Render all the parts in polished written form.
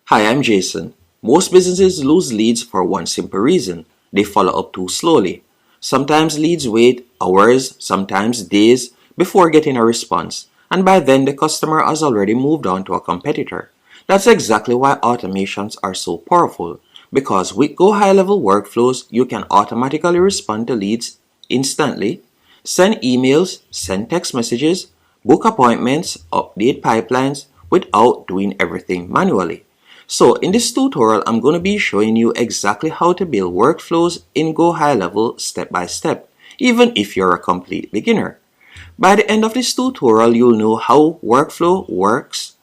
Hi, I'm Jason. Most businesses lose leads for one simple reason: they follow up too slowly. Sometimes leads wait hours, sometimes days before getting a response, and by then the customer has already moved on to a competitor. That's exactly why automations are so powerful, because with Go High Level workflows, you can automatically respond to leads instantly, send emails, send text messages, book appointments, update pipelines without doing everything manually. So in this tutorial, I'm going to be showing you exactly how to build workflows in Go High Level step by step, even if you're a complete beginner. By the end of this tutorial, you'll know how workflow works,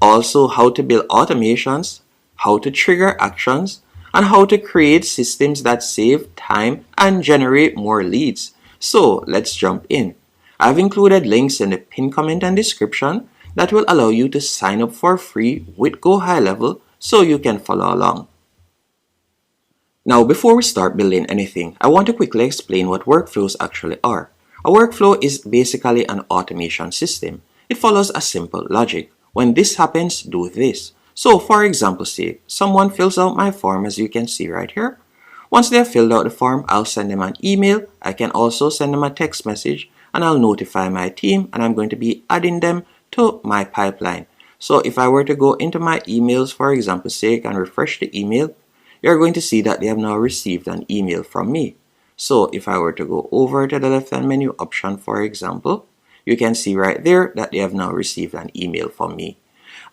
also how to build automations, how to trigger actions, and how to create systems that save time and generate more leads. So let's jump in. I've included links in the pinned comment and description that will allow you to sign up for free with Go High Level so you can follow along. Now, before we start building anything, I want to quickly explain what workflows actually are. A workflow is basically an automation system. It follows a simple logic. When this happens, do this. So, for example, say someone fills out my form, as you can see right here. Once they have filled out the form, I'll send them an email. I can also send them a text message, and I'll notify my team, and I'm going to be adding them to my pipeline. So if I were to go into my emails, for example, sake, and refresh the email, you're going to see that they have now received an email from me. So if I were to go over to the left hand menu option, for example, you can see right there that they have now received an email from me.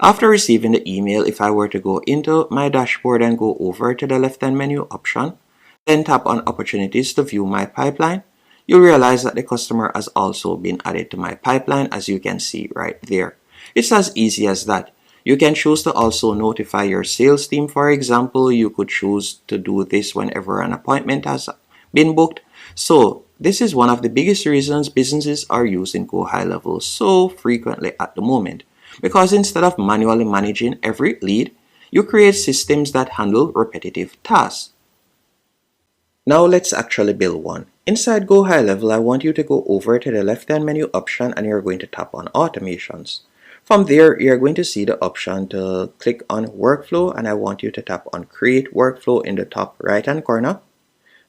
After receiving the email, if I were to go into my dashboard and go over to the left hand menu option, then tap on opportunities to view my pipeline, you'll realize that the customer has also been added to my pipeline, as you can see right there. It's as easy as that. You can choose to also notify your sales team. For example, you could choose to do this whenever an appointment has been booked. So this is one of the biggest reasons businesses are using Go High Level so frequently at the moment. Because instead of manually managing every lead, you create systems that handle repetitive tasks. Now let's actually build one. Inside Go High Level, I want you to go over to the left hand menu option and you're going to tap on automations. From there, you're going to see the option to click on workflow, and I want you to tap on create workflow in the top right hand corner.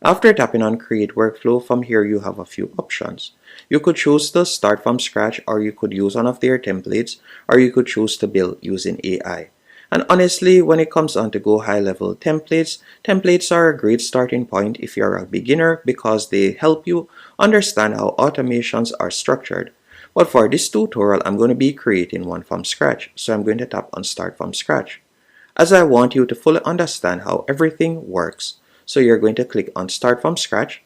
After tapping on create workflow, from here you have a few options. You could choose to start from scratch, or you could use one of their templates, or you could choose to build using AI. And honestly, when it comes on to Go High Level templates are a great starting point if you're a beginner because they help you understand how automations are structured. But for this tutorial, I'm going to be creating one from scratch. So I'm going to tap on start from scratch, as I want you to fully understand how everything works. So you're going to click on start from scratch.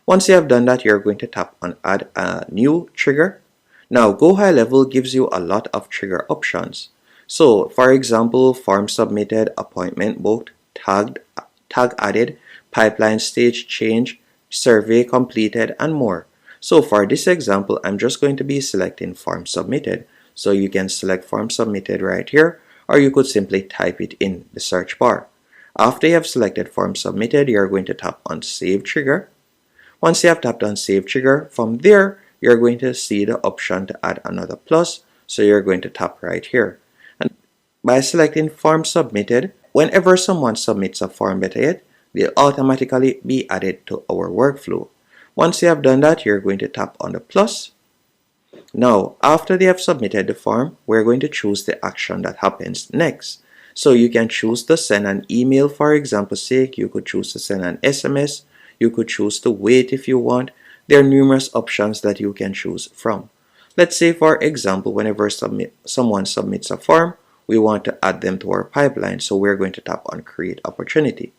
Once you have done that, you're going to tap on add a new trigger. Now Go High Level gives you a lot of trigger options. So for example, form submitted, appointment booked, tag added, pipeline stage change, survey completed, and more. So for this example, I'm just going to be selecting form submitted. So you can select form submitted right here, or you could simply type it in the search bar. After you have selected form submitted, you're going to tap on save trigger. Once you have tapped on save trigger, from there, you're going to see the option to add another plus. So you're going to tap right here. And by selecting form submitted, whenever someone submits a form, better yet, they'll automatically be added to our workflow. Once you have done that, you're going to tap on the plus. Now, after they have submitted the form, we're going to choose the action that happens next. So you can choose to send an email, for example sake. You could choose to send an SMS. You could choose to wait if you want. There are numerous options that you can choose from. Let's say, for example, whenever someone submits a form, we want to add them to our pipeline. So we're going to tap on create opportunity.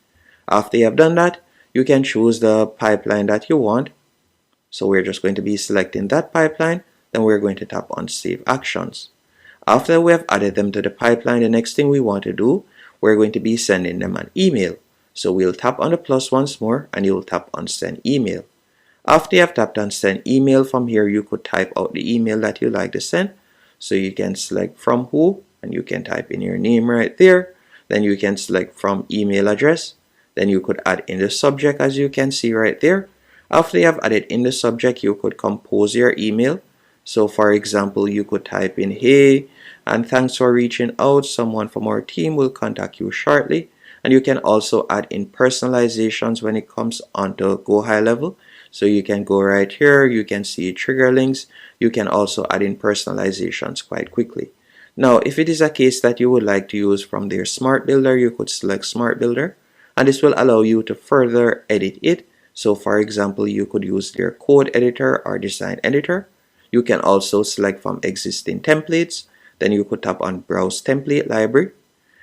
After you have done that, you can choose the pipeline that you want. So we're just going to be selecting that pipeline. Then we're going to tap on save actions. After we have added them to the pipeline, the next thing we want to do, we're going to be sending them an email. So we'll tap on the plus once more and you'll tap on send email. After you have tapped on send email, from here you could type out the email that you like to send. So you can select from who and you can type in your name right there. Then you can select from email address. Then you could add in the subject, as you can see right there. After you have added in the subject, you could compose your email. So for example, you could type in, hey, And thanks for reaching out. Someone from our team will contact you shortly. And you can also add in personalizations when it comes onto GoHighLevel. So you can go right here, you can see trigger links. You can also add in personalizations quite quickly. Now, if it is a case that you would like to use from their Smart Builder, you could select Smart Builder, and this will allow you to further edit it. So for example, you could use their code editor or design editor. You can also select from existing templates. Then you could tap on Browse Template Library,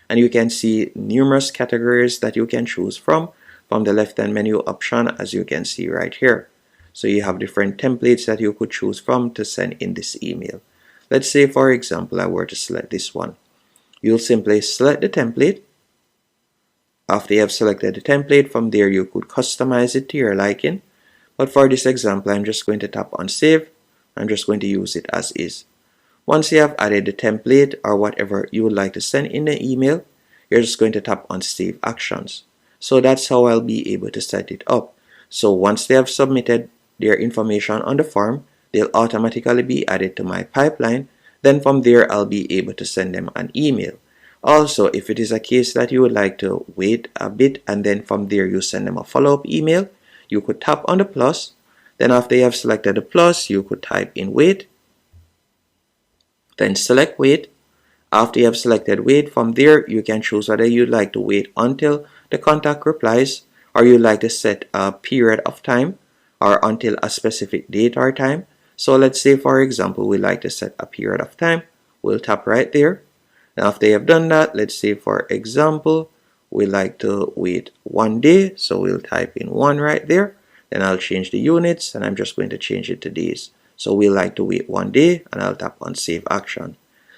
and you can see numerous categories that you can choose from the left-hand menu option, as you can see right here. So you have different templates that you could choose from to send in this email. Let's say, for example, I were to select this one. You'll simply select the template. After you have selected the template, from there you could customize it to your liking. But for this example, I'm just going to tap on Save. I'm just going to use it as is. Once you have added the template or whatever you would like to send in the email, you're just going to tap on Save Actions. So that's how I'll be able to set it up. So once they have submitted their information on the form, they'll automatically be added to my pipeline. Then from there, I'll be able to send them an email. Also, if it is a case that you would like to wait a bit and then from there you send them a follow-up email, you could tap on the plus. Then after you have selected the plus, you could type in wait. Then select wait. After you have selected wait, from there you can choose whether you'd like to wait until the contact replies, or you'd like to set a period of time or until a specific date or time. So let's say, for example, we like to set a period of time. We'll tap right there. Now after you have done that, let's say for example, we like to wait 1 day. So we'll type in 1 right there. Then I'll change the units and I'm just going to change it to days. So we like to wait 1 day and I'll tap on Save Action.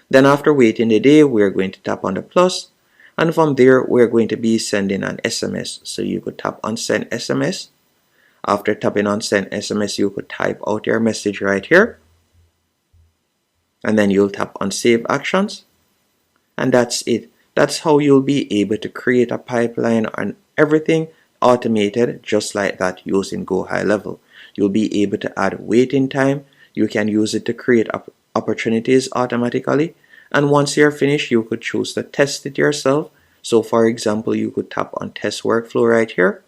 Then after waiting the day, we're going to tap on the plus. And from there, we're going to be sending an SMS. So you could tap on Send SMS. After tapping on Send SMS, you could type out your message right here. And then you'll tap on Save Actions. And that's it. That's how you'll be able to create a pipeline and everything automated just like that using GoHighLevel. You'll be able to add waiting time. You can use it to create opportunities automatically. And once you're finished, you could choose to test it yourself. So for example, you could tap on Test Workflow right here.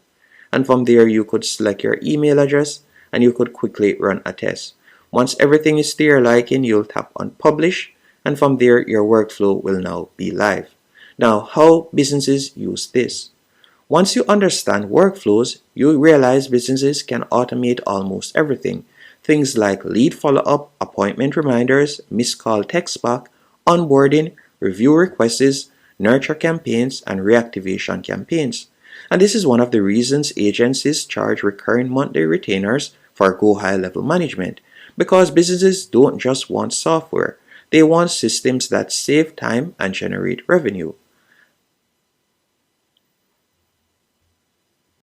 And from there, you could select your email address and you could quickly run a test. Once everything is to your liking, you'll tap on Publish. And from there, your workflow will now be live. Now, how businesses use this? Once you understand workflows, you realize businesses can automate almost everything. Things like lead follow-up, appointment reminders, missed call text back, onboarding, review requests, nurture campaigns, and reactivation campaigns. And this is one of the reasons agencies charge recurring monthly retainers for GoHighLevel management, because businesses don't just want software. They want systems that save time and generate revenue.